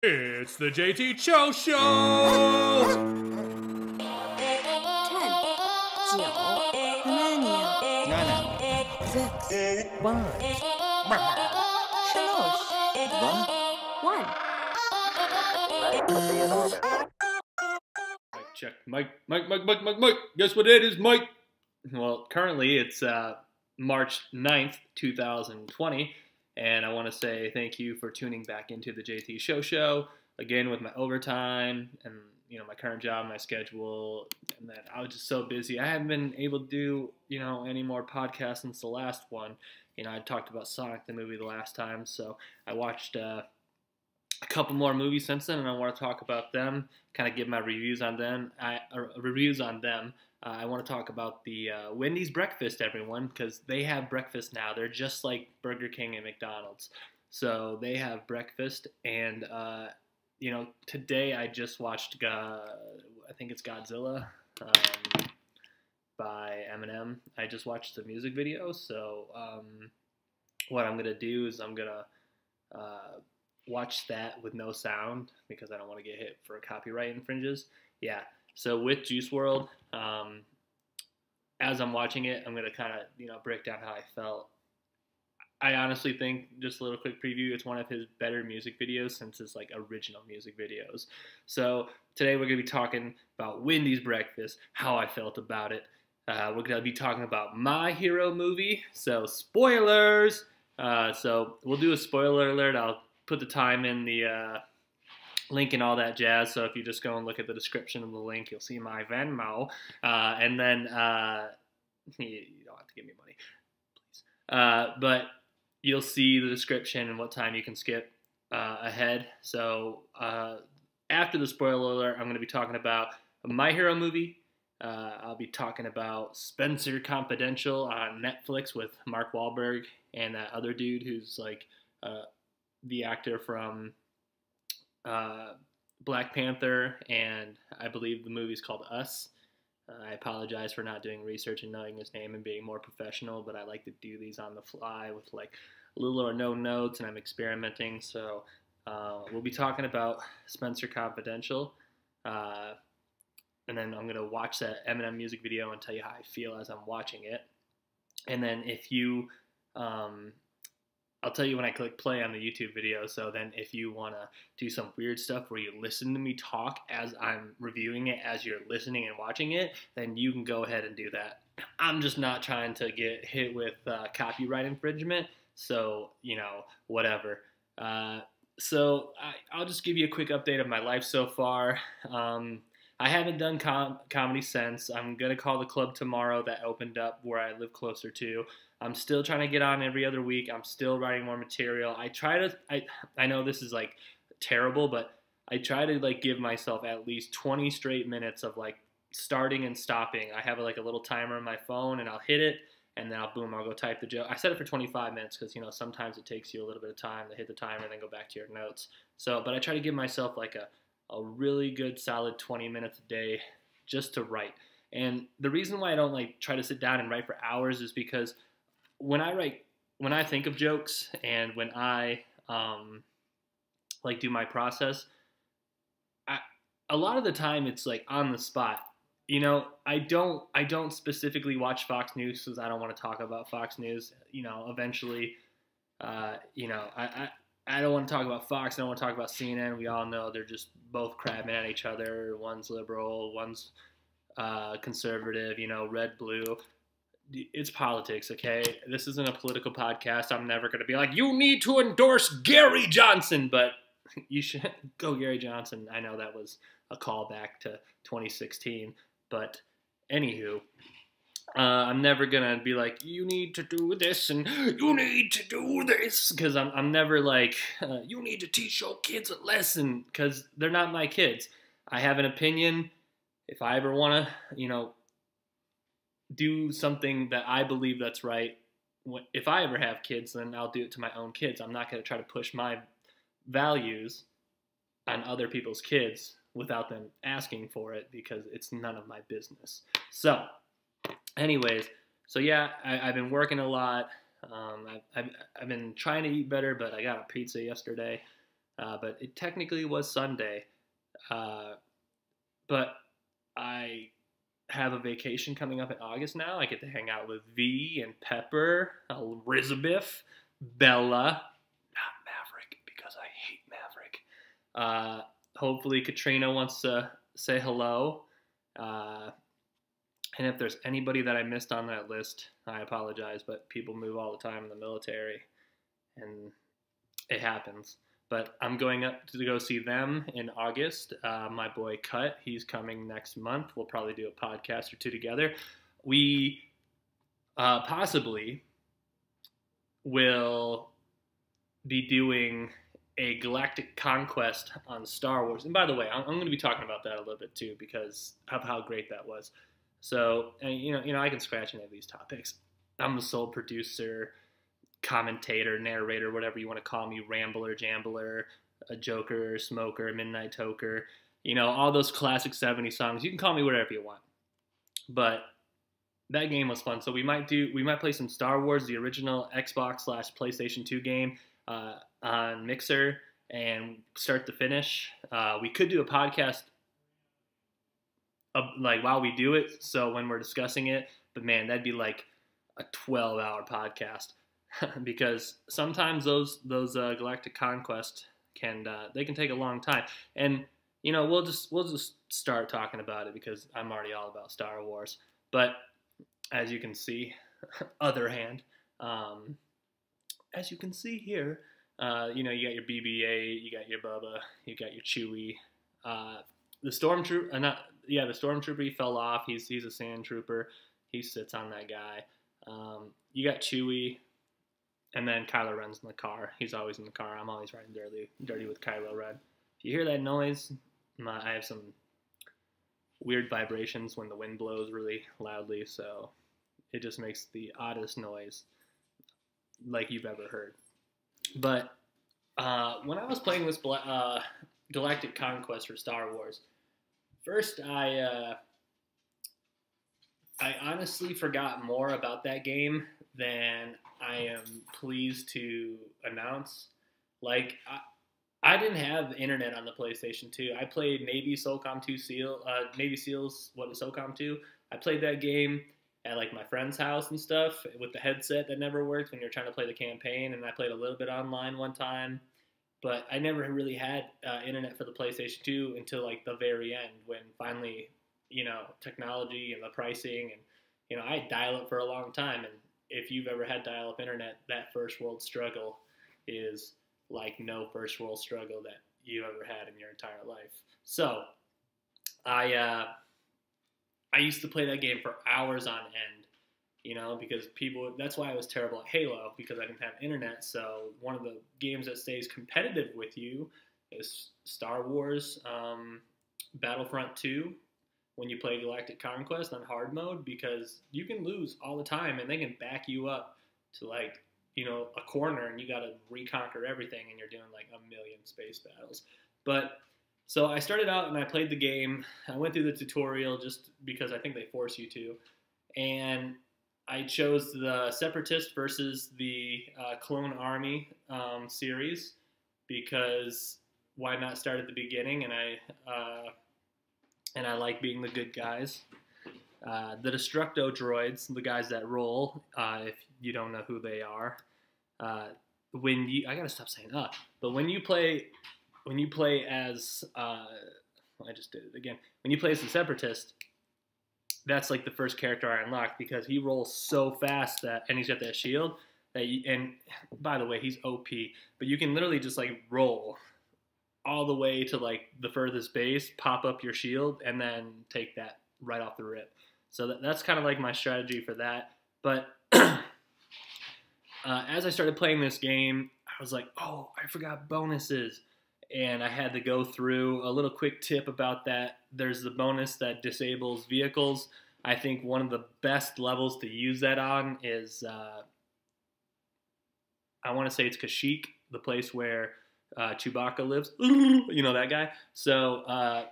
It's the JT Cho Show! 10, 9, 8, 7, 6, 5, 4, 3, 2, 1. Mic check. Mike. Guess what it is, Mike? Well, currently it's March 9th, 2020, and I want to say thank you for tuning back into the JT Show again with my overtime and my current job, my schedule, and that I was just so busy. I haven't been able to do any more podcasts since the last one. I talked about Sonic the movie the last time, so I watched a couple more movies since then, and I want to talk about them, kind of give my reviews on them. I want to talk about the Wendy's breakfast, everyone, because they have breakfast now. They're just like Burger King and McDonald's. So they have breakfast, and today I just watched, I think it's Godzilla by Eminem. I just watched the music video, so what I'm going to do is I'm going to watch that with no sound because I don't want to get hit for copyright infringes. Yeah, so with Juice WRLD, as I'm watching it, I'm going to kind of, break down how I felt. I honestly think, just a little quick preview, it's one of his better music videos since it's like original music videos. So today we're going to be talking about Wendy's breakfast, how I felt about it. We're going to be talking about My Hero movie, so spoilers. So we'll do a spoiler alert. I'll put the time in the link and all that jazz, so if you just go and look at the description of the link, you'll see my Venmo, and then you don't have to give me money, please, but you'll see the description and what time you can skip ahead. So after the spoiler alert, I'm going to be talking about My Hero movie. I'll be talking about Spencer Confidential on Netflix with Mark Wahlberg and that other dude who's like the actor from Black Panther, and I believe the movie's called Us. I apologize for not doing research and knowing his name and being more professional, but I like to do these on the fly with like little or no notes, and I'm experimenting. So we'll be talking about Spencer Confidential, and then I'm going to watch that Eminem music video and tell you how I feel as I'm watching it. And then if you I'll tell you when I click play on the YouTube video, so then if you want to do some weird stuff where you listen to me talk as I'm reviewing it, as you're listening and watching it, then you can go ahead and do that. I'm just not trying to get hit with copyright infringement, so, whatever. So I'll just give you a quick update of my life so far. I haven't done comedy since. I'm going to call the club tomorrow that opened up where I live closer to. I'm still trying to get on every other week. I'm still writing more material. I know this is like terrible, but I try to like give myself at least 20 straight minutes of like starting and stopping. I have like a little timer on my phone, and I'll hit it, and then I'll go type the joke. I set it for 25 minutes because, sometimes it takes you a little bit of time to hit the timer and then go back to your notes. So, but I try to give myself like a really good solid 20 minutes a day just to write. And the reason why I don't like try to sit down and write for hours is because when I think of jokes and when I like do my process, a lot of the time it's like on the spot. I don't specifically watch Fox News because I don't want to talk about Fox News. Eventually, I don't want to talk about Fox. I don't want to talk about CNN. We all know they're just both crabbing at each other. One's liberal, one's conservative. Red, blue. It's politics, okay? This isn't a political podcast. I'm never going to be like, you need to endorse Gary Johnson, but you should go Gary Johnson. I know that was a callback to 2016, but anywho, I'm never going to be like, you need to do this and you need to do this, because I'm never like, you need to teach your kids a lesson, because they're not my kids. I have an opinion. If I ever want to, do something that I believe that's right, if I ever have kids, then I'll do it to my own kids. I'm not going to try to push my values on other people's kids without them asking for it, because it's none of my business. So anyways, yeah, I've been working a lot. I've been trying to eat better, but I got a pizza yesterday. but it technically was Sunday. But I have a vacation coming up in August now. I get to hang out with V and Pepper, Elizabeth, Bella, not Maverick because I hate Maverick. Hopefully Katrina wants to say hello. And if there's anybody that I missed on that list, I apologize, but people move all the time in the military, and it happens. But I'm going up to go see them in August. My boy Cut, he's coming next month. We'll probably do a podcast or two together. We possibly will be doing a Galactic Conquest on Star Wars. And by the way, I'm going to be talking about that a little bit too because of how great that was. So, you know, I can scratch any of these topics. I'm the sole producer, commentator, narrator, whatever you want to call me, rambler, jambler, a joker, smoker, midnight toker, you know, all those classic 70s songs. You can call me whatever you want. But that game was fun. So we might play some Star Wars, the original Xbox/PlayStation 2 game on Mixer, and start to finish. We could do a podcast like while we do it, so when we're discussing it, but man, that'd be like a 12-hour podcast because sometimes those Galactic Conquest can take a long time, and you know we'll just start talking about it because I'm already all about Star Wars. But as you can see, other hand, as you can see here, you know, you got your BB-8, you got your Bubba, you got your Chewie. The Stormtrooper, the Stormtrooper, he fell off. He's a Sand Trooper. He sits on that guy. You got Chewie, and then Kylo Ren's in the car. He's always in the car. I'm always riding dirty with Kylo Ren. If you hear that noise, I have some weird vibrations when the wind blows really loudly, so it just makes the oddest noise like you've ever heard. But when I was playing this Galactic Conquest for Star Wars, first I honestly forgot more about that game than I am pleased to announce. Like, I didn't have internet on the PlayStation 2. I played Navy SOCOM 2 Navy SEALs, SOCOM 2. I played that game at like my friend's house and stuff with the headset that never worked when you're trying to play the campaign, and I played a little bit online one time. But I never really had internet for the PlayStation 2 until like the very end when finally, you know, technology and the pricing and, you know, I had dial-up for a long time. And if you've ever had dial-up internet, that first world struggle is like no first world struggle that you ever had in your entire life. So I used to play that game for hours on end, you know, because that's why I was terrible at Halo, because I didn't have internet. So one of the games that stays competitive with you is Star Wars Battlefront 2 when you play Galactic Conquest on hard mode, because you can lose all the time and they can back you up to like, you know, a corner and you got to reconquer everything and you're doing like a million space battles. But so I started out and I played the game. I went through the tutorial just because I think they force you to. And I chose the Separatist versus the Clone Army series because why not start at the beginning? And I like being the good guys. The Destructo droids, the guys that roll, if you don't know who they are, I gotta stop saying but when you play as I just did it again. When you play as the Separatist, that's like the first character I unlocked because he rolls so fast and he's got that shield and by the way, he's OP, but you can literally just like roll all the way to like the furthest base, pop up your shield, and then take that right off the rip. So that's kind of like my strategy for that. But as I started playing this game, I was like, oh, I forgot bonuses. And I had to go through a little quick tip about that. There's the bonus that disables vehicles. I think one of the best levels to use that on is, I want to say it's Kashyyyk, the place where Chewbacca lives. You know, that guy. So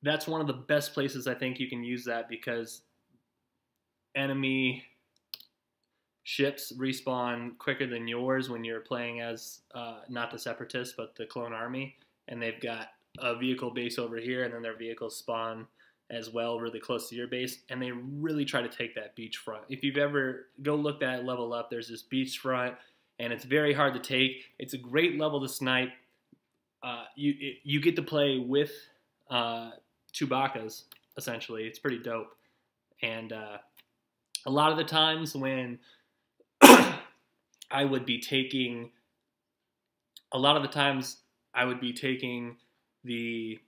that's one of the best places I think you can use that because enemy ships respawn quicker than yours when you're playing as not the Separatists but the Clone Army, and they've got a vehicle base over here, and then their vehicles spawn as well really close to your base, and they really try to take that beachfront. If you've ever go look that level up, there's this beachfront, and it's very hard to take. It's a great level to snipe. You get to play with Chewbacca's, essentially. It's pretty dope. And a lot of the times when I would be taking the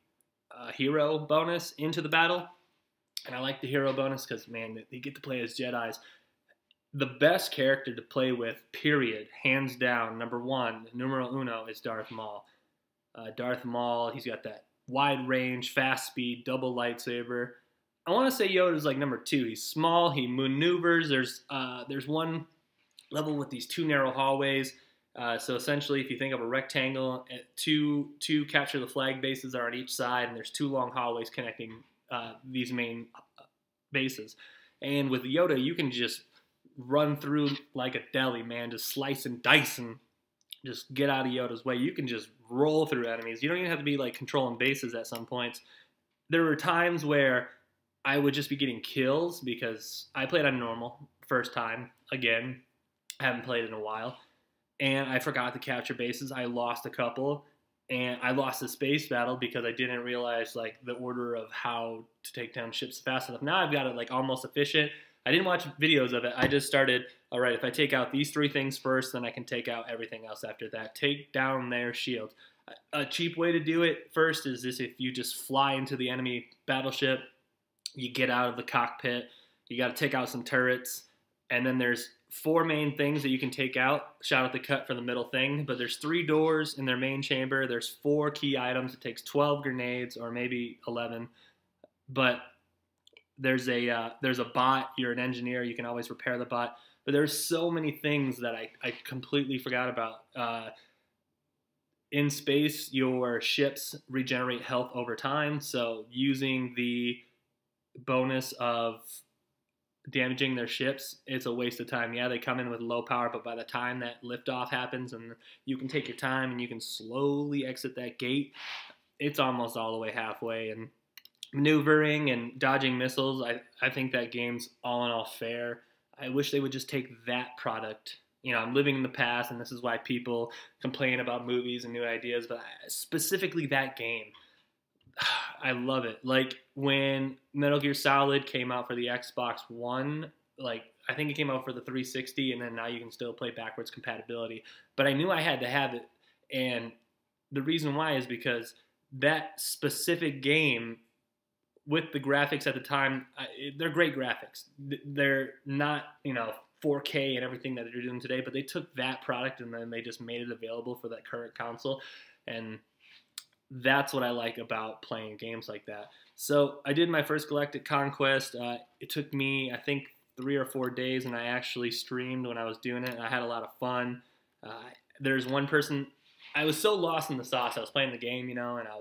hero bonus into the battle, and I like the hero bonus because, man, you get to play as Jedis. The best character to play with, period, hands down, number one, numero uno, is Darth Maul. Darth Maul, he's got that wide range, fast speed, double lightsaber. I want to say Yoda's like number two. He's small, he maneuvers. There's one level with these two narrow hallways. So essentially, if you think of a rectangle, two capture the flag bases are on each side, and there's two long hallways connecting these main bases. And with Yoda, you can just run through like a deli, man, just slice and dice and just get out of Yoda's way. You can just roll through enemies. You don't even have to be like controlling bases at some points. There were times where I would just be getting kills because I played on normal first time. Again, I haven't played in a while. And I forgot to capture bases. I lost a couple, and I lost the space battle because I didn't realize like the order of how to take down ships fast enough. Now I've got it like almost efficient. I didn't watch videos of it. I just started, all right, if I take out these three things first, then I can take out everything else after that. Take down their shield. A cheap way to do it first is this: if you just fly into the enemy battleship, you get out of the cockpit, you got to take out some turrets, and then there's 4 main things that you can take out. Shout out the cut for the middle thing, but there's 3 doors in their main chamber. There's 4 key items. It takes 12 grenades or maybe 11, but there's a bot. You're an engineer. You can always repair the bot. But there's so many things that I completely forgot about. In space, your ships regenerate health over time, so using the bonus of damaging their ships, it's a waste of time. Yeah, they come in with low power, but by the time that liftoff happens and you can take your time and you can slowly exit that gate, it's almost all the way halfway. And maneuvering and dodging missiles, I think that game's all in all fair. I wish they would just take that product. You know, I'm living in the past, and this is why people complain about movies and new ideas, but specifically that game, I love it. Like when Metal Gear Solid came out for the Xbox One, like I think it came out for the 360, and then now you can still play backwards compatibility. But I knew I had to have it, and the reason why is because that specific game, with the graphics at the time, they're great graphics. They're not, 4K and everything that they're doing today, but they took that product and then they just made it available for that current console, and that's what I like about playing games like that. So I did my first Galactic Conquest. It took me, I think, 3 or 4 days, and I actually streamed when I was doing it, and I had a lot of fun. There's one person, I was so lost in the sauce. I was playing the game, and I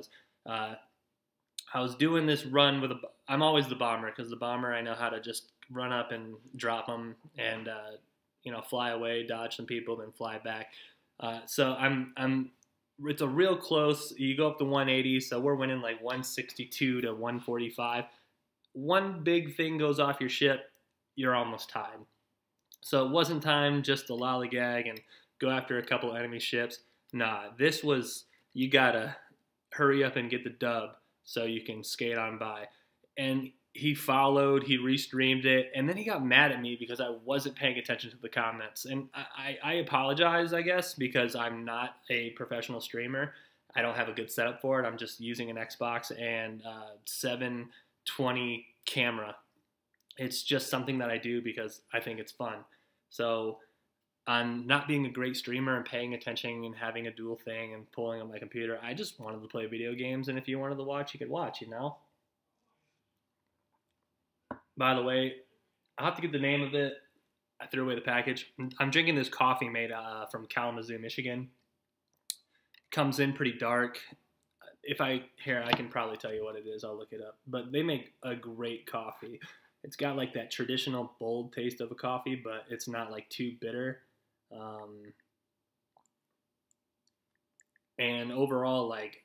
was doing this run with I'm always the bomber, because the bomber I know how to just run up and drop them and fly away, dodge some people, then fly back. So it's a real close. You go up to 180, so we're winning like 162 to 145. One big thing goes off your ship, you're almost tied. So it wasn't time just to lollygag and go after a couple enemy ships. Nah, this was, you gotta hurry up and get the dub so you can skate on by. And he followed, he restreamed it, and then he got mad at me because I wasn't paying attention to the comments. And I apologize, I guess, because I'm not a professional streamer. I don't have a good setup for it. I'm just using an Xbox and 720 camera. It's just something that I do because I think it's fun. So on not being a great streamer and paying attention and having a dual thing and pulling on my computer, I just wanted to play video games, and if you wanted to watch, you could watch, By the way, I'll have to get the name of it. I threw away the package. I'm drinking this coffee made from Kalamazoo, Michigan. Comes in pretty dark. I can probably tell you what it is. I'll look it up. But they make a great coffee. It's got like that traditional bold taste of a coffee, but it's not like too bitter. And overall, like,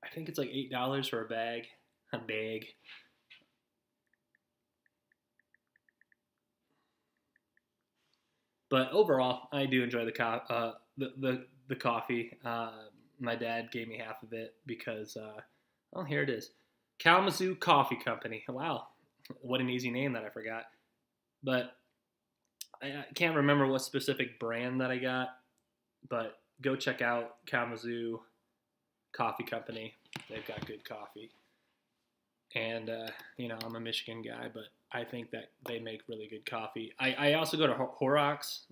I think it's like $8 for a bag. A bag. But overall, I do enjoy the coffee. My dad gave me half of it because oh, here it is, Kalamazoo Coffee Company. Wow, what an easy name that I forgot. But I can't remember what specific brand that I got. But go check out Kalamazoo Coffee Company. They've got good coffee. And I'm a Michigan guy, but I think that they make really good coffee. I also go to Horrocks.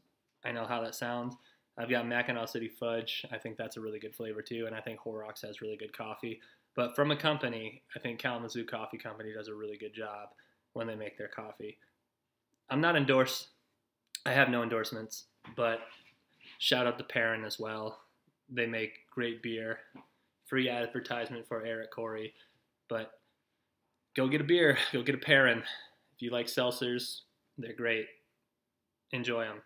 I know how that sounds. I've got Mackinac City Fudge. I think that's a really good flavor too, and I think Horrocks has really good coffee. But from a company, I think Kalamazoo Coffee Company does a really good job when they make their coffee. I'm not endorsed. I have no endorsements, but shout out to Perrin as well. They make great beer. Free advertisement for Eric Corey. But go get a beer. Go get a Perrin. If you like seltzers, they're great. Enjoy them.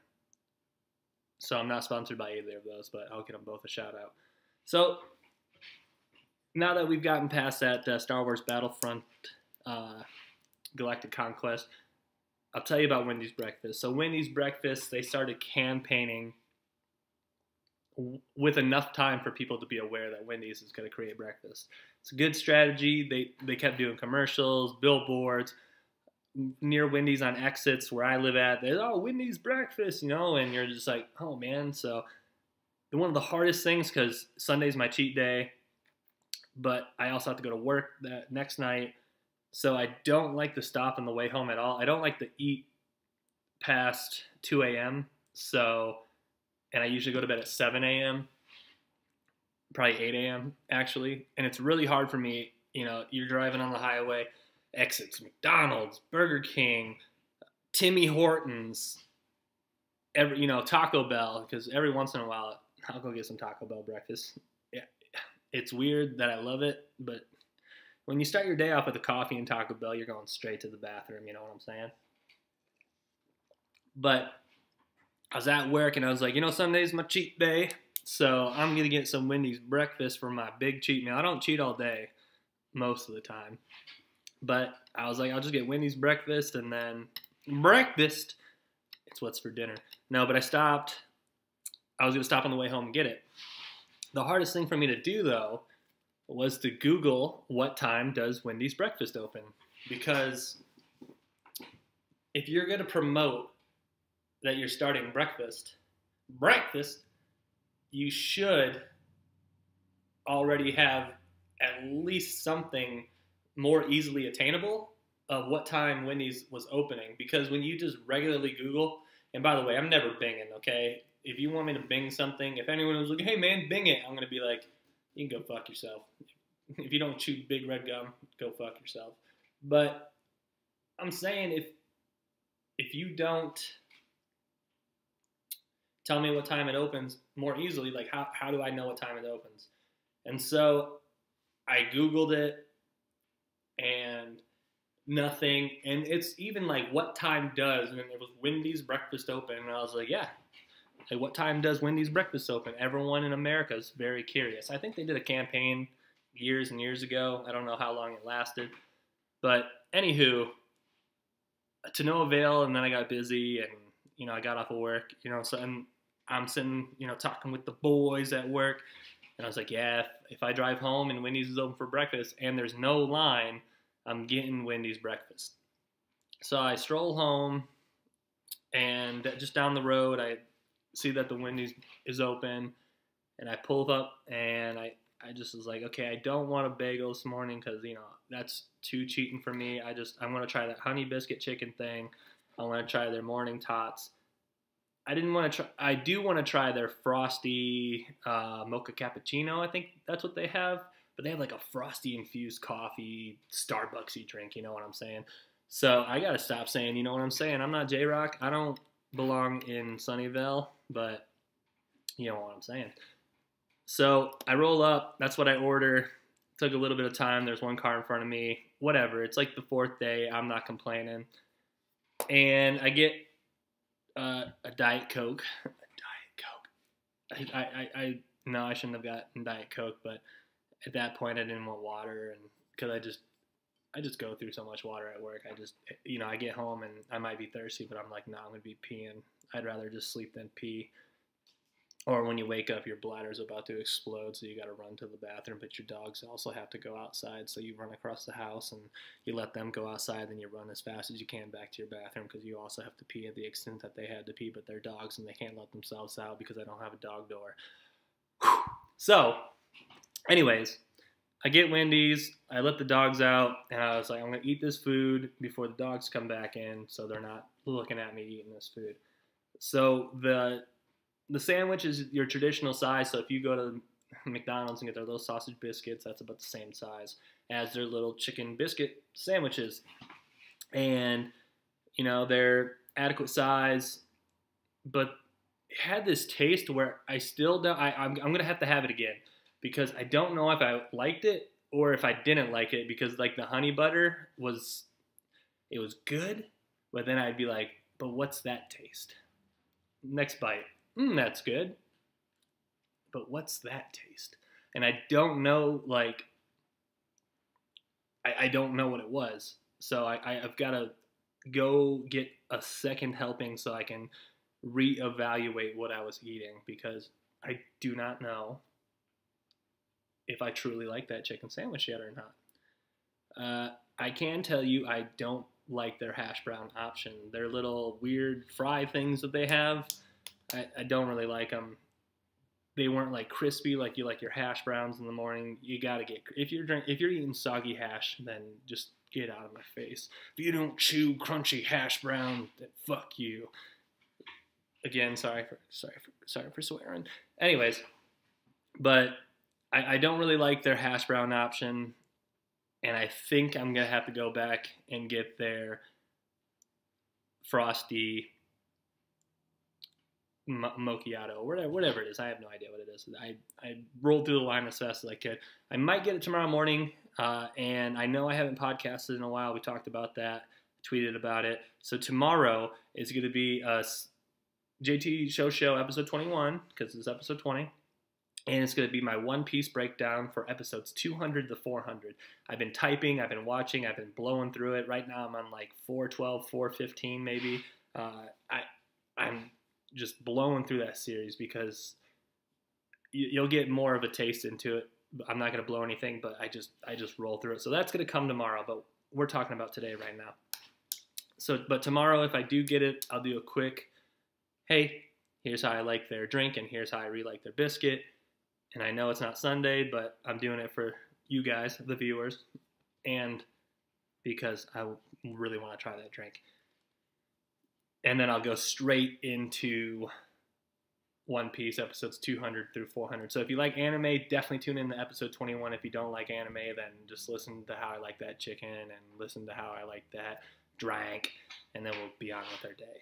So I'm not sponsored by either of those, but I'll give them both a shout out. So now that we've gotten past that Star Wars Battlefront Galactic Conquest, I'll tell you about Wendy's Breakfast. So Wendy's Breakfast, they started campaigning with enough time for people to be aware that Wendy's is going to create breakfast. It's a good strategy. They kept doing commercials, billboards, near Wendy's on exits where I live at. There's, oh, Wendy's breakfast, and you're just like, oh man. So one of the hardest things, because Sunday's my cheat day, but I also have to go to work that next night. So I don't like to stop on the way home at all. I don't like to eat past 2 a.m. And I usually go to bed at 7 a.m., probably 8 a.m. actually. And it's really hard for me, you're driving on the highway, exits McDonald's, Burger King, Timmy Hortons, Taco Bell, because every once in a while I'll go get some Taco Bell breakfast. Yeah, it's weird that I love it, but when you start your day off with a coffee and Taco Bell, you're going straight to the bathroom, you know what I'm saying? But I was at work and I was like, Sunday's my cheat day, so I'm going to get some Wendy's breakfast for my big cheat meal. I don't cheat all day most of the time, but I was like, I'll just get Wendy's breakfast and then breakfast, it's what's for dinner. No, but I stopped. I was going to stop on the way home and get it. The hardest thing for me to do, though, was to Google what time does Wendy's breakfast open, because if you're going to promote that you're starting breakfast, you should already have at least something more easily attainable of what time Wendy's was opening. Because when you just regularly Google, and by the way, I'm never binging, okay? If you want me to bing something, if anyone was like, hey man, bing it, I'm going to be like, you can go fuck yourself. If you don't chew big red gum, go fuck yourself. But I'm saying if you don't tell me what time it opens more easily, like how do I know what time it opens? And so I Googled it and nothing. And it's even like, what time does, and it was Wendy's breakfast open. And I was like, yeah, like what time does Wendy's breakfast open? Everyone in America is very curious. I think they did a campaign years and years ago. I don't know how long it lasted. But anywho, to no avail. And then I got busy and, I got off of work, so and I'm sitting, talking with the boys at work. And I was like, yeah, if I drive home and Wendy's is open for breakfast and there's no line, I'm getting Wendy's breakfast. So I stroll home, and just down the road, I see that the Wendy's is open, and I pull up, and I just was like, okay, I don't want a bagel this morning because, that's too cheating for me. I'm going to try that honey biscuit chicken thing. I want to try their morning tots. I do want to try their frosty mocha cappuccino. I think that's what they have. But they have like a frosty infused coffee, Starbucksy drink, you know what I'm saying? So I got to stop saying, you know what I'm saying? I'm not J-Rock. I don't belong in Sunnyvale, but you know what I'm saying. So I roll up. That's what I order. Took a little bit of time. There's one car in front of me. Whatever. It's like the fourth day. I'm not complaining. And I get a Diet Coke. A Diet Coke. I no, I shouldn't have gotten Diet Coke, but at that point I didn't want water, and because I just go through so much water at work. I get home and I might be thirsty, but I'm like, no, I'm gonna be peeing. I'd rather just sleep than pee. Or when you wake up, your bladder's about to explode, so you got to run to the bathroom. But your dogs also have to go outside, so you run across the house and you let them go outside. Then you run as fast as you can back to your bathroom because you also have to pee at the extent that they had to pee. But they're dogs and they can't let themselves out because I don't have a dog door. Whew. So, anyways, I get Wendy's. I let the dogs out, and I was like, I'm gonna eat this food before the dogs come back in, so they're not looking at me eating this food. So the sandwich is your traditional size, so if you go to McDonald's and get their little sausage biscuits, that's about the same size as their little chicken biscuit sandwiches. And, they're adequate size, but it had this taste where I still don't, I'm going to have it again, because I don't know if I liked it or if I didn't like it, because, like, the honey butter was good, but then I'd be like, but what's that taste? Next bite. That's good. But what's that taste? And I don't know, like, I don't know what it was. So I've got to go get a second helping so I can reevaluate what I was eating, because I do not know if I truly like that chicken sandwich yet or not. I can tell you I don't like their hash brown option. Their little weird fry things that they have, I don't really like them. They weren't like crispy like you like your hash browns in the morning. You gotta get, if you're eating soggy hash, then just get out of my face. If you don't chew crunchy hash brown, then fuck you. Again, sorry for swearing. Anyways, but I don't really like their hash brown option, and I think I'm gonna have to go back and get their frosty macchiato, whatever it is. I have no idea what it is. I rolled through the line as fast as I could. I might get it tomorrow morning, and I know I haven't podcasted in a while. We talked about that, tweeted about it. So tomorrow is going to be JT Show episode 21, because it's episode 20. And it's going to be my One Piece breakdown for episodes 200 to 400. I've been typing, I've been watching, I've been blowing through it. Right now I'm on like 412, 415 maybe. I'm just blowing through that series because you'll get more of a taste into it. I'm not going to blow anything, but I just roll through it. So that's going to come tomorrow, but we're talking about today right now. So, but tomorrow, if I do get it, I'll do a quick, hey, here's how I like their drink, and here's how I really like their biscuit. And I know it's not Sunday, but I'm doing it for you guys, the viewers, and because I really want to try that drink. And then I'll go straight into One Piece episodes 200 through 400. So if you like anime, definitely tune in to episode 21. If you don't like anime, then just listen to how I like that chicken and listen to how I like that drink, and then we'll be on with our day.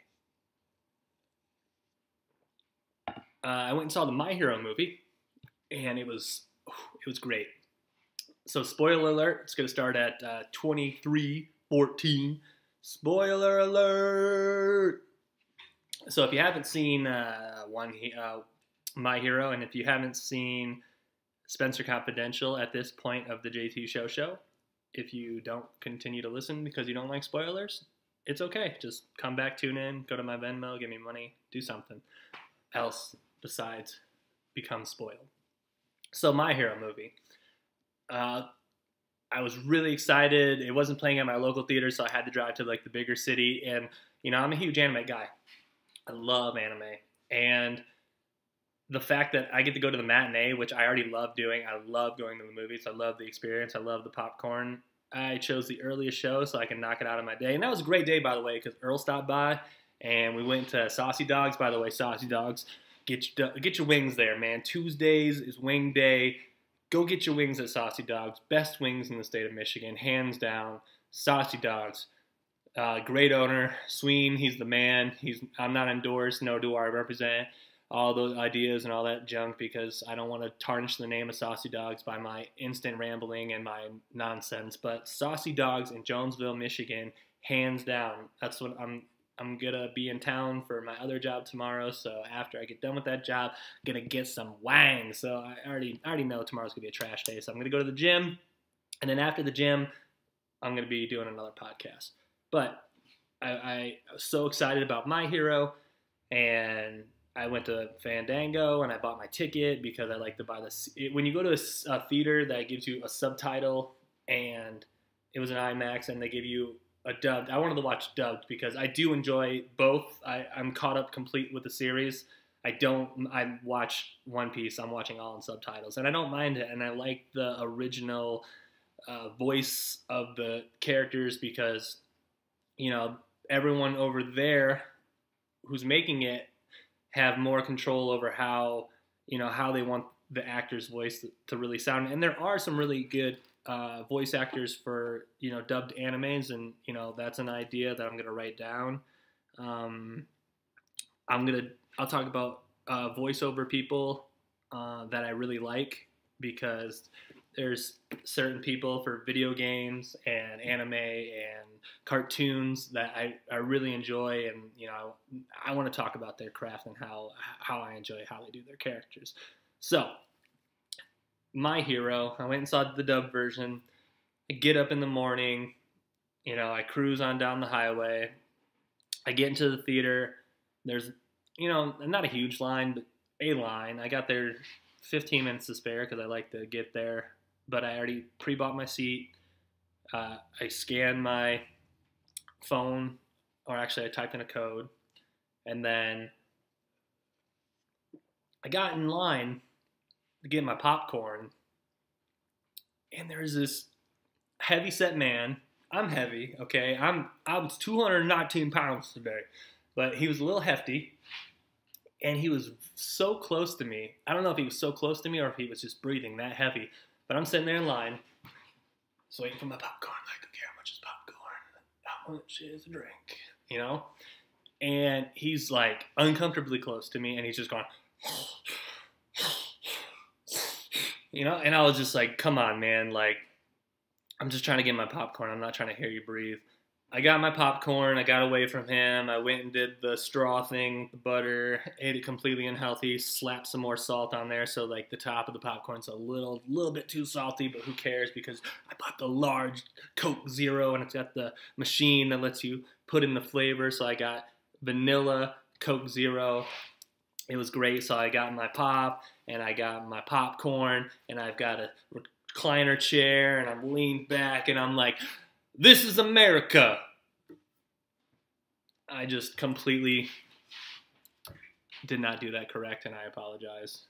I went and saw the My Hero movie, and it was great. So spoiler alert, it's going to start at 23:14. Spoiler alert! So if you haven't seen My Hero, and if you haven't seen Spencer Confidential at this point of the JT Show, if you don't continue to listen because you don't like spoilers, it's okay. Just come back, tune in, go to my Venmo, give me money, do something else besides become spoiled. So My Hero movie. I was really excited. It wasn't playing at my local theater, so I had to drive to like the bigger city. And, I'm a huge anime guy. I love anime. And the fact that I get to go to the matinee, which I already love doing. I love going to the movies. I love the experience. I love the popcorn. I chose the earliest show so I can knock it out of my day. And that was a great day, by the way, because Earl stopped by, and we went to Saucy Dogs. By the way, Saucy Dogs, get your wings there, man. Tuesdays is wing day. Go get your wings at Saucy Dogs. Best wings in the state of Michigan, hands down. Saucy Dogs. Great owner, Sween. He's the man. I'm not endorsed, nor do I represent. all those ideas and all that junk because I don't want to tarnish the name of Saucy Dogs by my instant rambling and my nonsense. But Saucy Dogs in Jonesville, Michigan, hands down. That's what I'm gonna be in town for my other job tomorrow. So after I get done with that job, I'm gonna get some wang. So I already know tomorrow's gonna be a trash day. So I'm gonna go to the gym, and then after the gym, I'm gonna be doing another podcast. But I was so excited about My Hero, and I went to Fandango and I bought my ticket because I like to buy this. When you go to a theater that gives you a subtitle, and it was an IMAX, and they give you a dubbed. I wanted to watch dubbed because I do enjoy both. I'm caught up complete with the series. I watch One Piece. I'm watching all in subtitles, and I don't mind it. And I like the original voice of the characters because, you know, everyone over there who's making it have more control over how they want the actor's voice to really sound. And there are some really good voice actors for, dubbed animes, and, that's an idea that I'm going to write down. I'll talk about voiceover people that I really like, because there's certain people for video games and anime and cartoons that I really enjoy, and I want to talk about their craft and how I enjoy how they do their characters. So, My Hero, I went and saw the dub version. I get up in the morning, I cruise on down the highway. I get into the theater. There's, not a huge line, but a line. I got there 15 minutes to spare because I like to get there, but I already pre-bought my seat. I scanned my phone, or actually I typed in a code, and then I got in line to get my popcorn, and there's this heavy-set man. I'm heavy, okay? I was 219 pounds today, but he was a little hefty, and he was so close to me. I don't know if he was so close to me or if he was just breathing that heavy, but I'm sitting there in line, just waiting for my popcorn. Like, okay, how much is popcorn? How much is a drink? And he's like uncomfortably close to me, and he's just going, and I was just like, come on, man. Like, I'm just trying to get my popcorn. I'm not trying to hear you breathe. I got my popcorn. I got away from him. I went and did the straw thing, the butter, ate it completely unhealthy, slapped some more salt on there. So, like, the top of the popcorn's a little bit too salty, but who cares, because I bought the large Coke Zero, and it's got the machine that lets you put in the flavor. So I got vanilla Coke Zero. It was great. So I got my pop, and I got my popcorn, and I've got a recliner chair, and I'm leaned back, and I'm like, this is America. I just completely did not do that correct, and I apologize.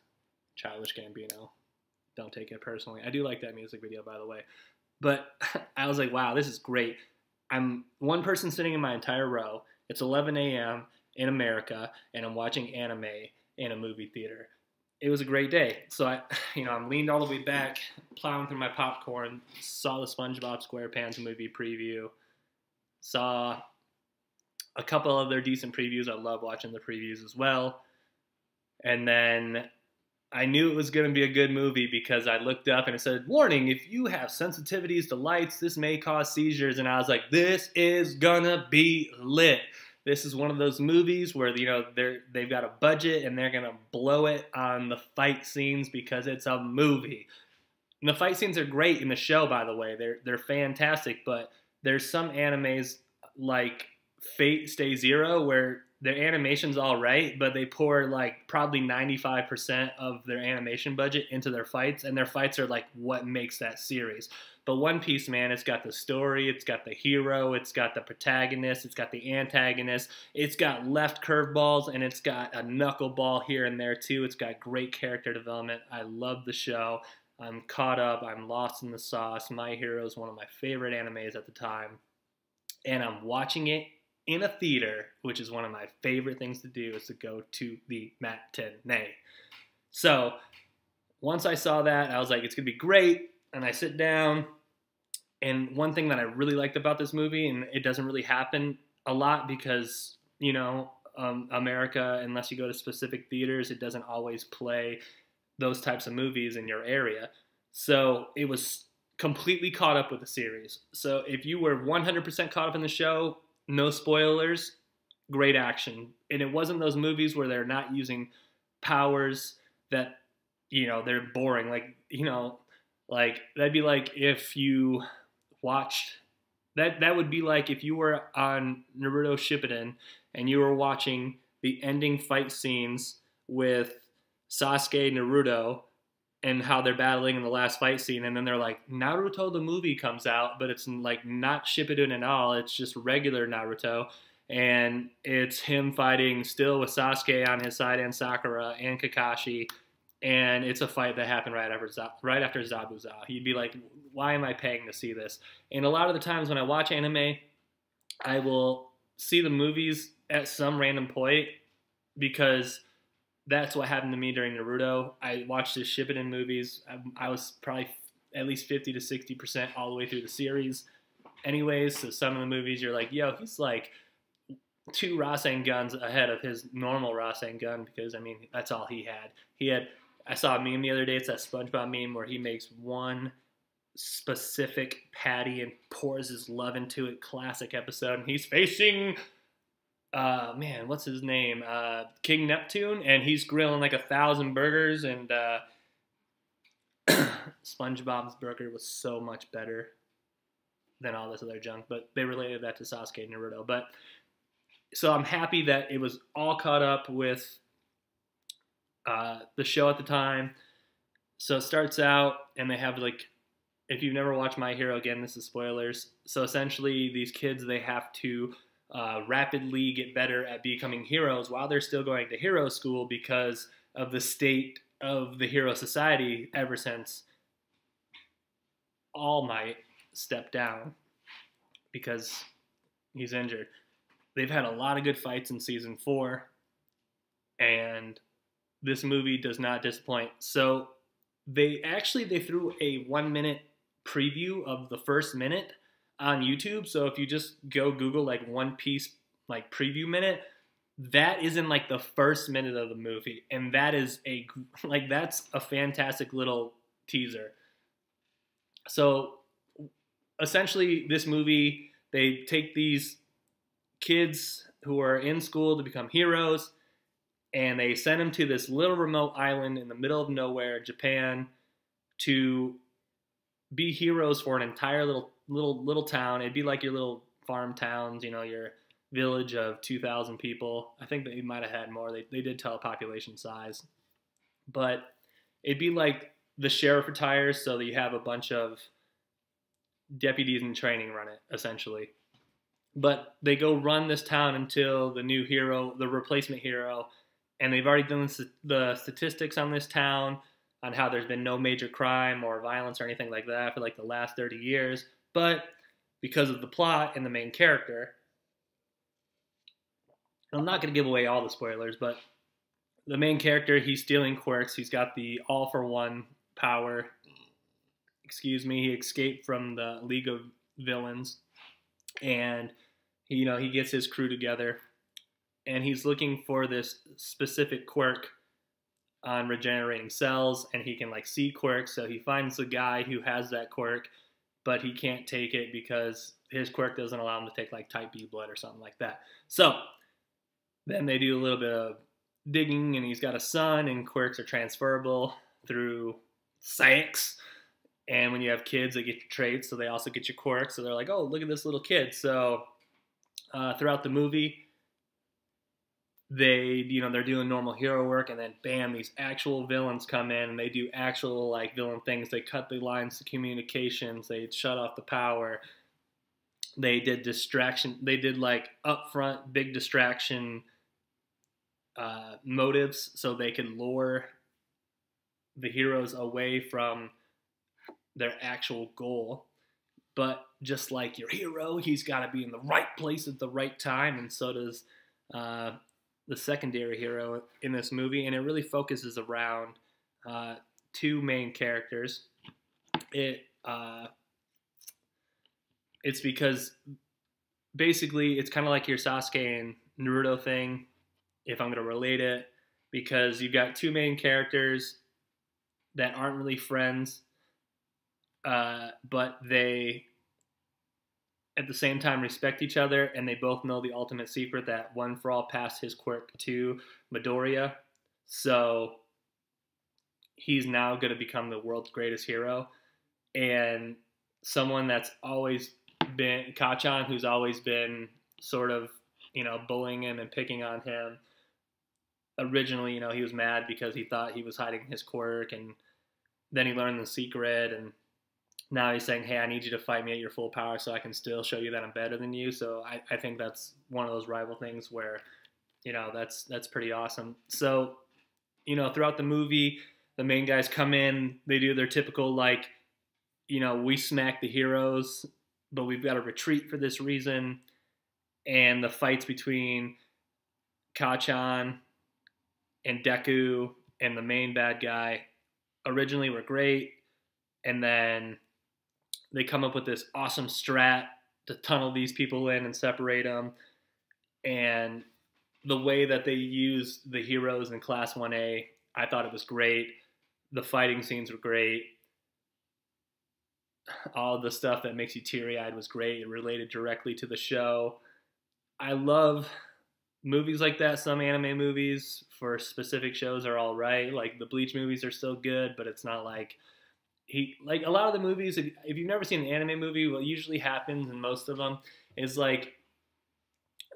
Childish Gambino. Don't take it personally. I do like that music video, by the way. But I was like, wow, this is great. I'm one person sitting in my entire row. It's 11 a.m. in America, and I'm watching anime in a movie theater. It was a great day. So I'm leaned all the way back, plowing through my popcorn, saw the SpongeBob SquarePants movie preview, saw a couple other decent previews. I love watching the previews as well. And then I knew it was going to be a good movie because I looked up and it said, warning, if you have sensitivities to lights, this may cause seizures. And I was like, this is gonna be lit. This is one of those movies where, they've got a budget and they're going to blow it on the fight scenes because it's a movie. And the fight scenes are great in the show, by the way. They're fantastic, but there's some animes like Fate Stay Zero where their animation's all right, but they pour like probably 95% of their animation budget into their fights, and their fights are like what makes that series. But One Piece, man, it's got the story, it's got the hero, it's got the protagonist, it's got the antagonist, it's got left curveballs, and it's got a knuckleball here and there too. It's got great character development. I love the show. I'm caught up. I'm lost in the sauce. My Hero is one of my favorite animes at the time. And I'm watching it in a theater, which is one of my favorite things to do, is to go to the matinee. So once I saw that, I was like, it's going to be great. And I sit down. And one thing that I really liked about this movie, and it doesn't really happen a lot because, America, unless you go to specific theaters, it doesn't always play those types of movies in your area. So it was completely caught up with the series. So if you were 100% caught up in the show, no spoilers, great action. And it wasn't those movies where they're not using powers that, they're boring. Like that'd be like if you watched that would be like if you were on Naruto Shippuden and you were watching the ending fight scenes with Sasuke and Naruto and how they're battling in the last fight scene, and then they're like, Naruto the movie comes out, but it's like not Shippuden at all, it's just regular Naruto, and it's him fighting still with Sasuke on his side and Sakura and Kakashi, and it's a fight that happened right after Zabuza. You'd be like, why am I paying to see this? And a lot of the times when I watch anime, I will see the movies at some random point because that's what happened to me during Naruto. I watched the Shippuden movies. I was probably at least 50 to 60% all the way through the series. Anyways, so some of the movies you're like, yo, he's like 2 Rasenguns ahead of his normal Rasengan because, I mean, that's all he had. I saw a meme the other day. It's that SpongeBob meme where he makes one specific patty and pours his love into it. Classic episode. And he's facing... what's his name? King Neptune, and he's grilling like 1,000 burgers, and SpongeBob's burger was so much better than all this other junk, but they related that to Sasuke and Naruto. But so I'm happy that it was all caught up with the show at the time. So it starts out, and they have like, if you've never watched My Hero, again, this is spoilers. So essentially, these kids, they have to rapidly get better at becoming heroes while they're still going to hero school because of the state of the hero society ever since All Might stepped down because he's injured. They've had a lot of good fights in season 4, and this movie does not disappoint. So they threw a 1-minute preview of the first minute on YouTube. So if you just go Google like One Piece like preview minute, that is in like the first minute of the movie, and that is that's a fantastic little teaser. So essentially, this movie, they take these kids who are in school to become heroes, and they send them to this little remote island in the middle of nowhere, Japan, to be heroes for an entire little town. It'd be like your little farm towns, your village of 2,000 people. I think they might have had more. They did tell a population size. But it'd be like the sheriff retires, so that you have a bunch of deputies in training run it, essentially. But they go run this town until the new hero, the replacement hero, and they've already done the statistics on this town, on how there's been no major crime or violence or anything like that for like the last 30 years. But because of the plot and the main character, I'm not going to give away all the spoilers, but the main character, he's stealing quirks. He's got the all-for-one power. He escaped from the League of Villains, and he gets his crew together, and he's looking for this specific quirk on regenerating cells, and he can like see quirks. So he finds the guy who has that quirk, but he can't take it because his quirk doesn't allow him to take like type B blood or something like that. So then they do a little bit of digging, and he's got a son, and quirks are transferable through sex. And when you have kids, they get your traits, so they also get your quirks. So they're like, oh, look at this little kid. So throughout the movie, they're doing normal hero work, and then bam, these actual villains come in, and they do actual like villain things. They cut the lines to communications. They shut off the power. They did distraction. They did like upfront big distraction motives, so they could lure the heroes away from their actual goal. But just like your hero, he's got to be in the right place at the right time, and so does the secondary hero in this movie. And it really focuses around 2 main characters. It's because basically it's kind of like your Sasuke and Naruto thing. if I'm going to relate it, because you've got two main characters that aren't really friends, but they at the same time respect each other, and they both know the ultimate secret that One For All passed his quirk to Midoriya. So he's now going to become the world's greatest hero. And someone that's always been, Kacchan, who's always been sort of, bullying him and picking on him. Originally, he was mad because he thought he was hiding his quirk, and then he learned the secret, and now he's saying, hey, I need you to fight me at your full power so I can still show you that I'm better than you. So I think that's one of those rival things where, that's pretty awesome. So, throughout the movie, the main guys come in, they do their typical, we smack the heroes, but we've got to retreat for this reason. And the fights between Kacchan and Deku and the main bad guy originally were great. And then they come up with this awesome strat to tunnel these people in and separate them. And the way that they use the heroes in Class 1A, I thought it was great. The fighting scenes were great. All the stuff that makes you teary-eyed was great. It related directly to the show. I love movies like that. Some anime movies for specific shows are all right. Like the Bleach movies are still good, but it's not like a lot of the movies, if you've never seen an anime movie, what usually happens in most of them is like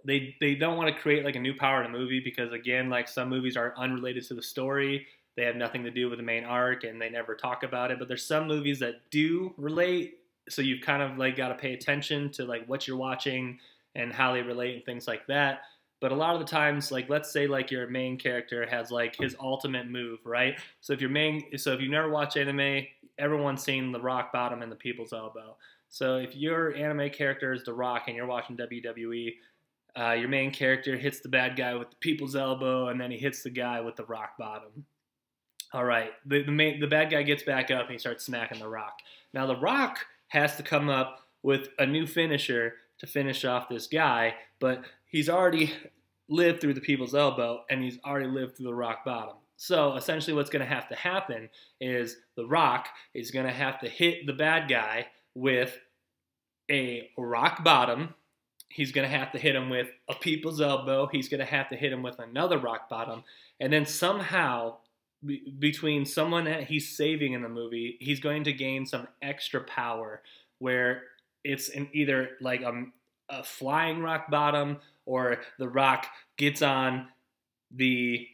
they don't want to create like a new power in a movie because, again, like some movies are unrelated to the story. They have nothing to do with the main arc and they never talk about it. But there's some movies that do relate, so you've kind of like got to pay attention to like what you're watching and how they relate and things like that. But a lot of the times, like let's say like your main character has like his ultimate move, right? So if you've never watched anime, everyone's seen the Rock Bottom and the People's Elbow. So if your anime character is The Rock and you're watching WWE, your main character hits the bad guy with the People's Elbow, and then he hits the guy with the Rock Bottom. All right, the bad guy gets back up and he starts smacking the Rock. Now the Rock has to come up with a new finisher to finish off this guy, but he's already lived through the People's Elbow and he's already lived through the Rock Bottom. So essentially what's going to have to happen is the Rock is going to have to hit the bad guy with a Rock Bottom. He's going to have to hit him with a People's Elbow. He's going to have to hit him with another Rock Bottom. And then somehow, between someone that he's saving in the movie, he's going to gain some extra power where it's either like a flying Rock Bottom, or the Rock gets on the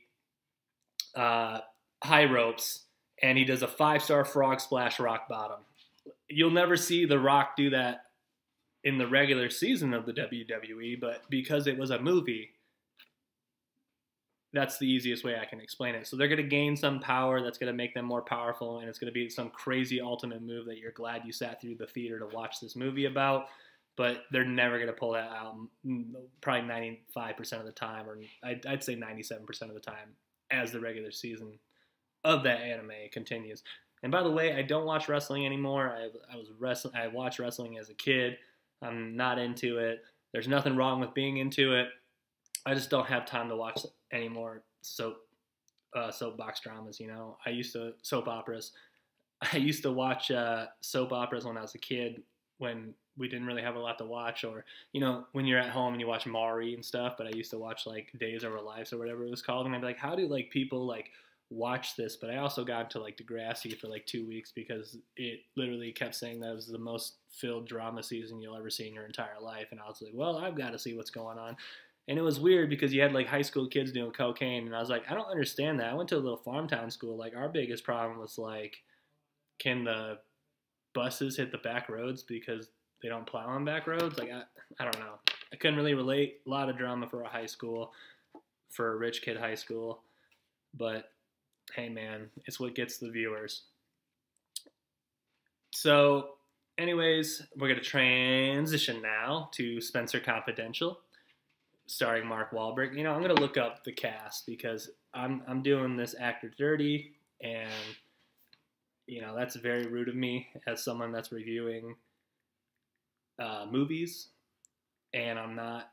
high ropes and he does a 5-star frog splash Rock Bottom. You'll never see the Rock do that in the regular season of the WWE, but because it was a movie, that's the easiest way I can explain it. So they're going to gain some power that's going to make them more powerful, and it's going to be some crazy ultimate move that you're glad you sat through the theater to watch this movie about, but they're never going to pull that out probably 95% of the time, or I'd say 97% of the time, as the regular season of that anime continues. And by the way, I don't watch wrestling anymore. I watched wrestling as a kid. I'm not into it. There's nothing wrong with being into it. I just don't have time to watch any more soapbox dramas, I used to soap operas. I used to watch soap operas when I was a kid, when we didn't really have a lot to watch, or when you're at home and you watch Maury and stuff. But I used to watch like Days of Our Lives or whatever it was called, and I'd be like, how do like people like watch this? But I also got into like Degrassi for like 2 weeks because it literally kept saying that it was the most filled drama season you'll ever see in your entire life, and I was like, well, I've got to see what's going on. And it was weird because you had like high school kids doing cocaine, and I was like, I don't understand that. I went to a little farm town school. Like our biggest problem was like, can the buses hit the back roads because they don't plow on back roads? Like I don't know. I couldn't really relate. A lot of drama for a high school, for a rich kid high school. But hey man, it's what gets the viewers. So anyways, we're going to transition now to Spencer Confidential, starring Mark Wahlberg. I'm going to look up the cast because I'm doing this actor dirty, and that's very rude of me as someone that's reviewing movies, and I'm not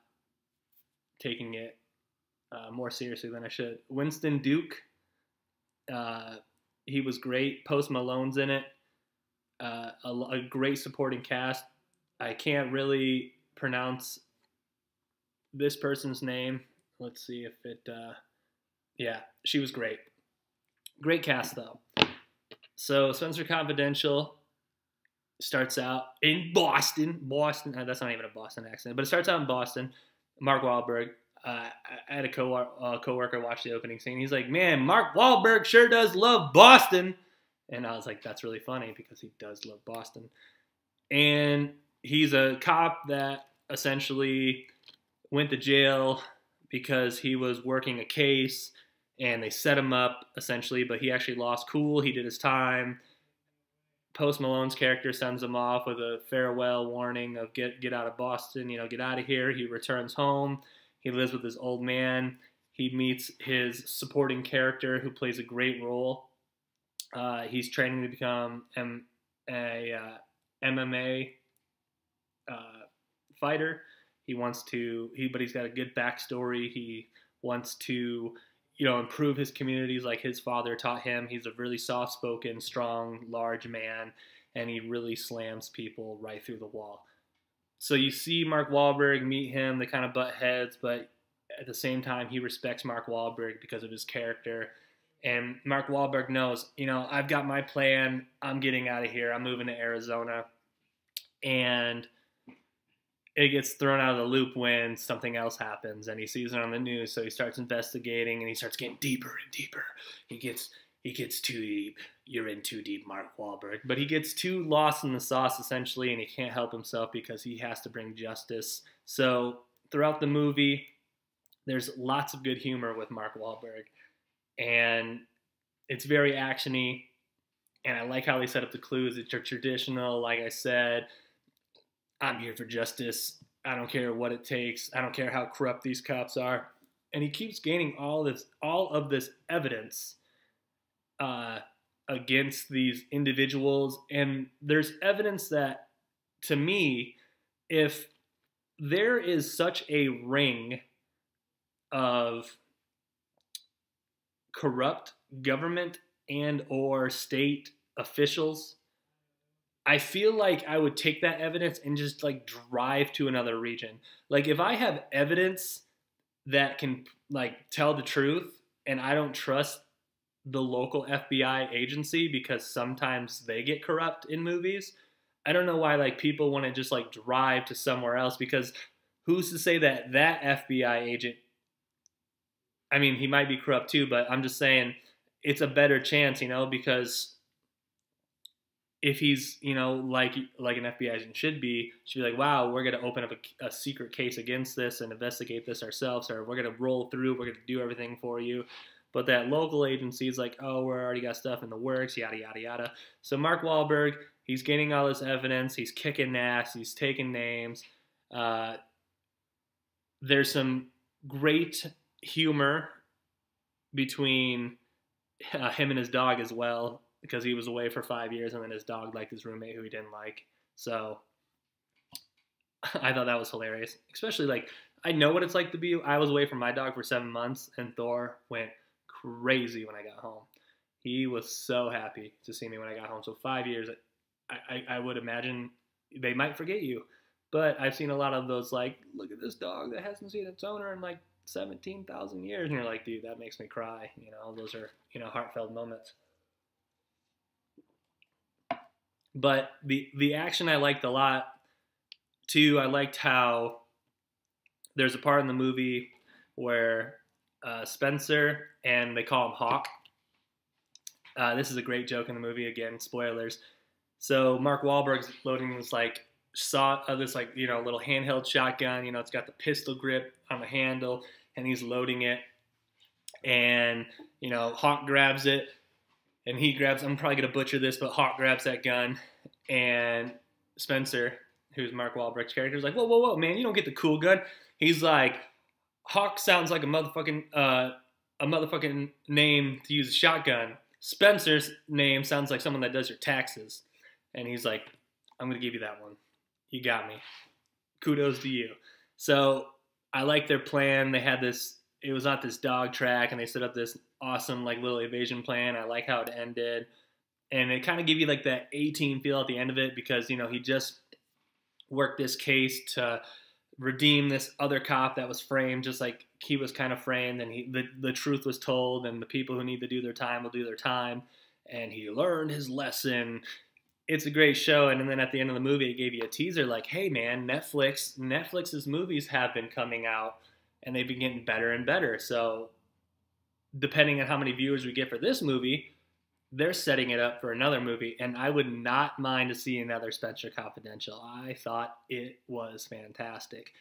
taking it more seriously than I should. Winston Duke, he was great. Post Malone's in it. A great supporting cast. I can't really pronounce this person's name. Let's see if it. Yeah, she was great. Great cast though. So Spencer Confidential starts out in Boston. That's not even a Boston accent, but it starts out in Boston. Mark Wahlberg. I had a coworker watch the opening scene. He's like, "Man, Mark Wahlberg sure does love Boston," and I was like, "That's really funny because he does love Boston." And he's a cop that essentially went to jail because he was working a case, and they set him up essentially, but he actually lost cool. He did his time. Post Malone's character sends him off with a farewell warning of get out of Boston, get out of here. He returns home. He lives with his old man. He meets his supporting character who plays a great role. He's training to become a MMA fighter. But he's got a good backstory. He wants to, improve his communities like his father taught him. He's a really soft-spoken, strong, large man, and he really slams people right through the wall. So you see Mark Wahlberg, meet him, they kind of butt heads, but at the same time, he respects Mark Wahlberg because of his character. And Mark Wahlberg knows, I've got my plan. I'm getting out of here. I'm moving to Arizona. And it gets thrown out of the loop when something else happens, and he sees it on the news, so he starts investigating, and he starts getting deeper and deeper. He gets too deep. You're in too deep, Mark Wahlberg. But he gets too lost in the sauce, essentially, and he can't help himself because he has to bring justice. So throughout the movie, there's lots of good humor with Mark Wahlberg, and it's very action-y, and I like how they set up the clues. It's traditional, like I said, I'm here for justice. I don't care what it takes. I don't care how corrupt these cops are. And he keeps gaining all of this evidence against these individuals. And there's evidence that, to me, if there is such a ring of corrupt government and or state officials, I feel like I would take that evidence and just drive to another region. Like if I have evidence that can tell the truth and I don't trust the local FBI agency because sometimes they get corrupt in movies, I don't know why people want to just drive to somewhere else, because who's to say that FBI agent, I mean, he might be corrupt too, but I'm just saying it's a better chance, because if he's, like an FBI agent should be like, wow, we're going to open up a secret case against this and investigate this ourselves, or we're going to roll through, we're going to do everything for you. But that local agency is like, oh, we already got stuff in the works, yada, yada, yada. So Mark Wahlberg, he's getting all this evidence, he's kicking ass, he's taking names. There's some great humor between him and his dog as well, because he was away for 5 years, and then his dog liked his roommate who he didn't like. So I thought that was hilarious. Especially, I know what it's like to be, I was away from my dog for 7 months, and Thor went crazy when I got home. He was so happy to see me when I got home. So 5 years, I would imagine they might forget you. But I've seen a lot of those, look at this dog that hasn't seen its owner in, 17,000 years. And you're like, dude, that makes me cry. Those are, heartfelt moments. But the action I liked a lot, too. I liked how there's a part in the movie where Spencer, and they call him Hawk. This is a great joke in the movie. Again, spoilers. So Mark Wahlberg's loading this little handheld shotgun. It's got the pistol grip on the handle, and he's loading it. And Hawk grabs it. And he grabs, I'm probably going to butcher this, but Hawk grabs that gun, and Spencer, who's Mark Wahlberg's character, is like, whoa, whoa, whoa, man, you don't get the cool gun. He's like, Hawk sounds like a motherfucking name to use a shotgun. Spencer's name sounds like someone that does your taxes. And he's like, I'm going to give you that one. You got me. Kudos to you. So I like their plan. They had this it was not this dog track, and they set up this awesome like little evasion plan. I like how it ended, and it kind of gave you like that A-Team feel at the end of it, because he just worked this case to redeem this other cop that was framed, just like he was kind of framed, and the truth was told, and the people who need to do their time will do their time, and he learned his lesson. It's a great show. And then at the end of the movie, it gave you a teaser like, hey man, Netflix's movies have been coming out, and they've been getting better and better. So depending on how many viewers we get for this movie, they're setting it up for another movie, and I would not mind to see another Spencer Confidential. I thought it was fantastic.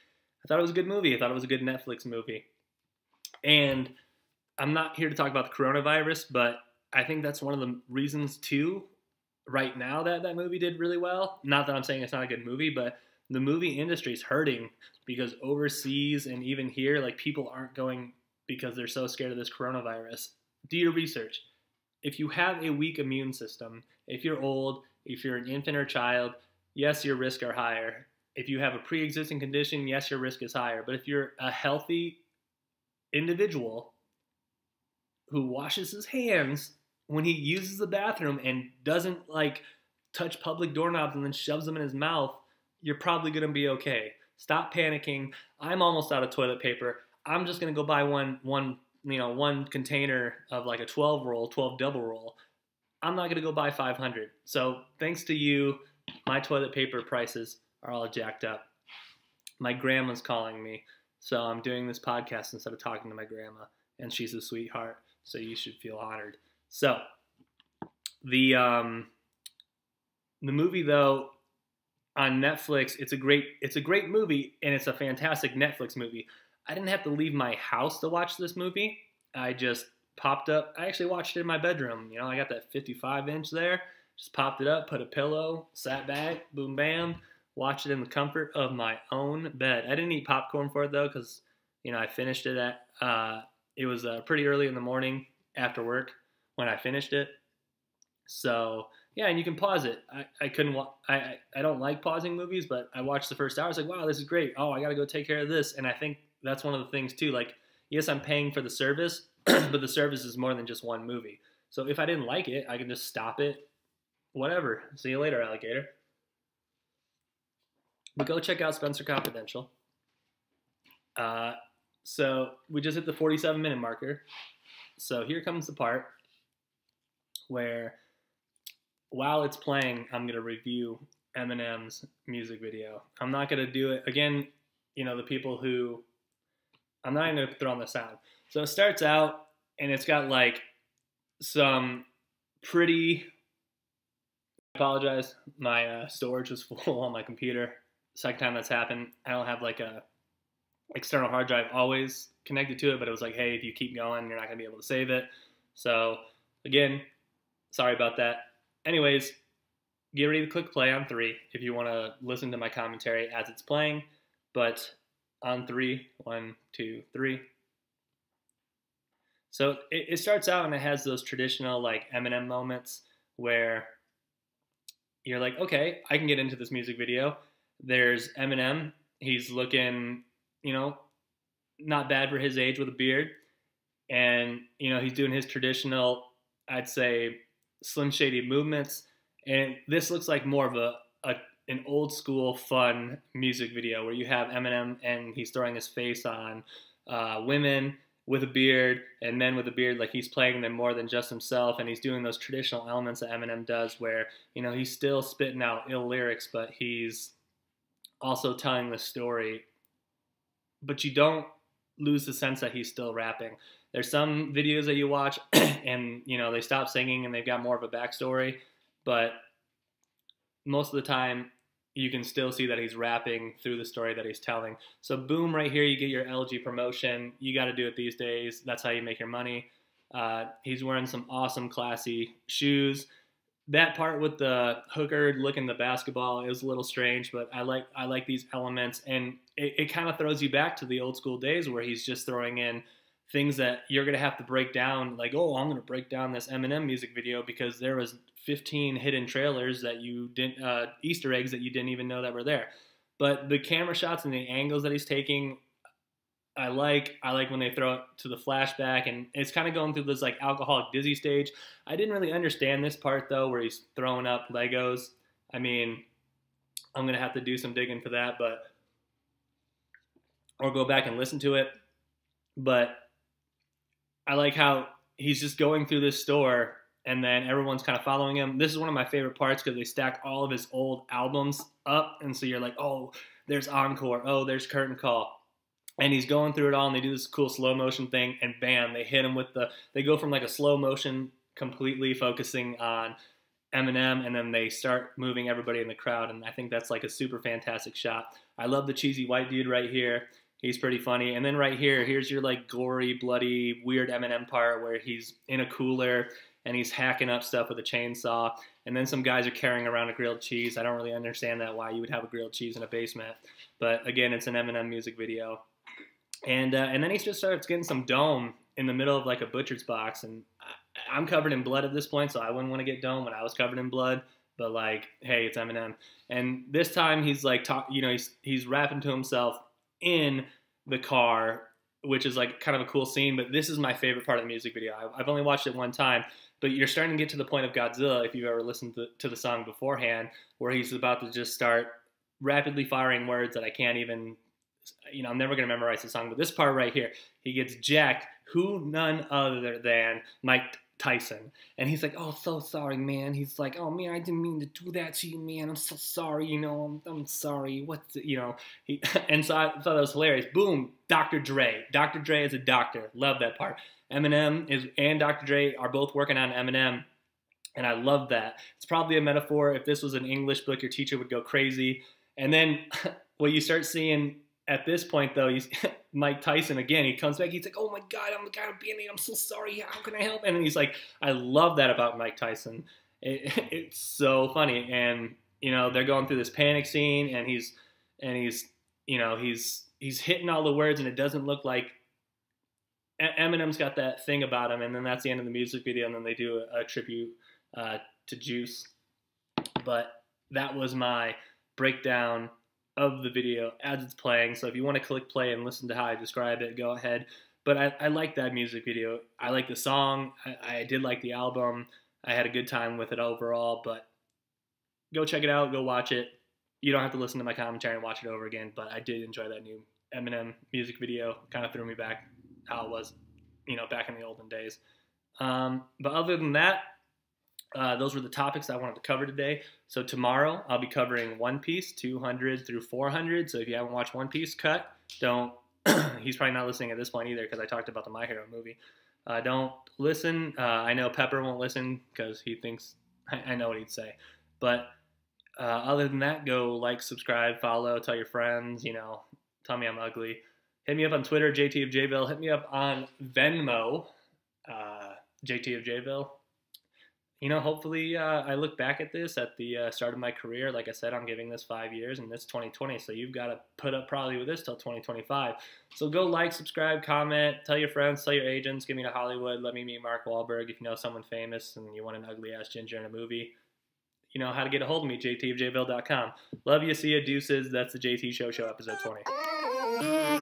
I thought it was a good movie. I thought it was a good Netflix movie. And I'm not here to talk about the coronavirus, but I think that's one of the reasons, too, right now that movie did really well. Not that I'm saying it's not a good movie, but the movie industry is hurting because overseas and even here, like, people aren't going because they're so scared of this coronavirus. Do your research. If you have a weak immune system, if you're old, if you're an infant or child, yes, your risks are higher. If you have a pre-existing condition, yes, your risk is higher. But if you're a healthy individual who washes his hands when he uses the bathroom and doesn't like touch public doorknobs and then shoves them in his mouth, you're probably going to be okay. Stop panicking. I'm almost out of toilet paper. I'm just going to go buy one container of like a 12 double roll. I'm not going to go buy 500. So thanks to you, my toilet paper prices are all jacked up. My grandma's calling me, so I'm doing this podcast instead of talking to my grandma, and she's a sweetheart, so you should feel honored. So the movie, though, on Netflix, it's a great movie, and it's a fantastic Netflix movie. I didn't have to leave my house to watch this movie. I just popped up. I actually watched it in my bedroom. I got that 55-inch there. Just popped it up, put a pillow, sat back, boom, bam, watched it in the comfort of my own bed. I didn't eat popcorn for it, though, because, I finished it it was pretty early in the morning after work when I finished it. So, yeah, and you can pause it. I don't like pausing movies, but I watched the first hour. I was like, wow, this is great. Oh, I got to go take care of this. And I think that's one of the things, too. Like, yes, I'm paying for the service, but the service is more than just one movie. So if I didn't like it, I can just stop it. Whatever. See you later, alligator. But go check out Spencer Confidential. So we just hit the 47-minute marker. So here comes the part where, while it's playing, I'm going to review Eminem's music video. I'm not going to do it. Again, the people who... I'm not even going to throw on the sound. So it starts out, and it's got, like, some pretty... I apologize. My storage was full on my computer. Second time that's happened. I don't have, like, a external hard drive always connected to it, but it was like, hey, if you keep going, you're not going to be able to save it. So, again, sorry about that. Anyways, get ready to click play on 3 if you want to listen to my commentary as it's playing. But on 3, 1, 2, 3. So it starts out and it has those traditional like Eminem moments where you're like, okay, I can get into this music video. There's Eminem. He's looking, not bad for his age with a beard. And, he's doing his traditional, I'd say, Slim Shady movements. And this looks like more of an old school fun music video where you have Eminem and he's throwing his face on women with a beard and men with a beard, like he's playing them more than just himself, and he's doing those traditional elements that Eminem does where, he's still spitting out ill lyrics, but he's also telling the story. But you don't lose the sense that he's still rapping. There's some videos that you watch and, they stop singing and they've got more of a backstory, but most of the time you can still see that he's rapping through the story that he's telling. So boom, right here, you get your LG promotion. You got to do it these days. That's how you make your money. He's wearing some awesome, classy shoes. That part with the hooker looking the basketball is a little strange, but I like these elements, and it kind of throws you back to the old school days where he's just throwing in things that you're going to have to break down, like, oh, I'm going to break down this Eminem music video because there was 15 hidden trailers that you didn't, Easter eggs that you didn't even know that were there. But the camera shots and the angles that he's taking, I like when they throw it to the flashback, and it's kind of going through this like alcoholic dizzy stage. I didn't really understand this part though, where he's throwing up Legos. I mean, I'm gonna have to do some digging for that, but or go back and listen to it. But I like how he's just going through this store, and then everyone's kind of following him. This is one of my favorite parts because they stack all of his old albums up, and so you're like, oh, there's Encore, oh, there's Curtain Call. And he's going through it all, and they do this cool slow motion thing, and bam, they hit him with they go from like a slow motion completely focusing on Eminem, and then they start moving everybody in the crowd, and I think that's like a super fantastic shot. I love the cheesy white dude right here. He's pretty funny. And then right here, here's your like gory, bloody, weird Eminem part where he's in a cooler and he's hacking up stuff with a chainsaw. And then some guys are carrying around a grilled cheese. I don't really understand that, why you would have a grilled cheese in a basement. But again, it's an Eminem music video. And then he just starts getting some dome in the middle of like a butcher's box, and I'm covered in blood at this point, so I wouldn't want to get dome when I was covered in blood. But like, hey, it's Eminem, and this time he's like, he's rapping to himself in the car, which is like kind of a cool scene. But this is my favorite part of the music video. I've only watched it one time, but you're starting to get to the point of Godzilla, if you've ever listened to the song beforehand, where he's about to just start rapidly firing words that I can't even. I'm never going to memorize the song, but this part right here, he gets jacked, none other than Mike Tyson. And he's like, oh, so sorry, man. He's like, oh, man, I didn't mean to do that to you, man. I'm so sorry, I'm sorry. And so I thought that was hilarious. Boom, Dr. Dre. Dr. Dre is a doctor. Love that part. Eminem and Dr. Dre are both working on Eminem, and I love that. It's probably a metaphor. If this was an English book, your teacher would go crazy. And then what you start seeing at this point, though, he's Mike Tyson again. He comes back. He's like, "Oh my God, I'm the guy with Band-Aid. I'm so sorry. How can I help?" And then he's like, "I love that about Mike Tyson. It's so funny." And they're going through this panic scene, and he's hitting all the words, and it doesn't look like Eminem's got that thing about him. And then that's the end of the music video, and then they do a tribute to Juice. But that was my breakdown of the video as it's playing. So if you want to click play and listen to how I describe it, go ahead. But I like that music video. I like the song. I did like the album. I had a good time with it overall. But go check it out. Go watch it. You don't have to listen to my commentary and watch it over again. But I did enjoy that new Eminem music video. Kind of threw me back how it was, back in the olden days. But other than that, those were the topics I wanted to cover today. So tomorrow I'll be covering One Piece 200 through 400. So if you haven't watched One Piece, don't. He's probably not listening at this point either because I talked about the My Hero movie. Don't listen. I know Pepper won't listen because he thinks I know what he'd say. But other than that, go like, subscribe, follow, tell your friends. Tell me I'm ugly. Hit me up on Twitter, JT of Jville. Hit me up on Venmo, JT of Jville. Hopefully I look back at this at the start of my career. Like I said, I'm giving this 5 years, and it's 2020, so you've got to put up probably with this till 2025. So go like, subscribe, comment, tell your friends, tell your agents, get me to Hollywood, let me meet Mark Wahlberg. If you know someone famous and you want an ugly-ass ginger in a movie, you know how to get a hold of me, jtofjville.com. Love you, see ya, deuces. That's the JT Show episode 20.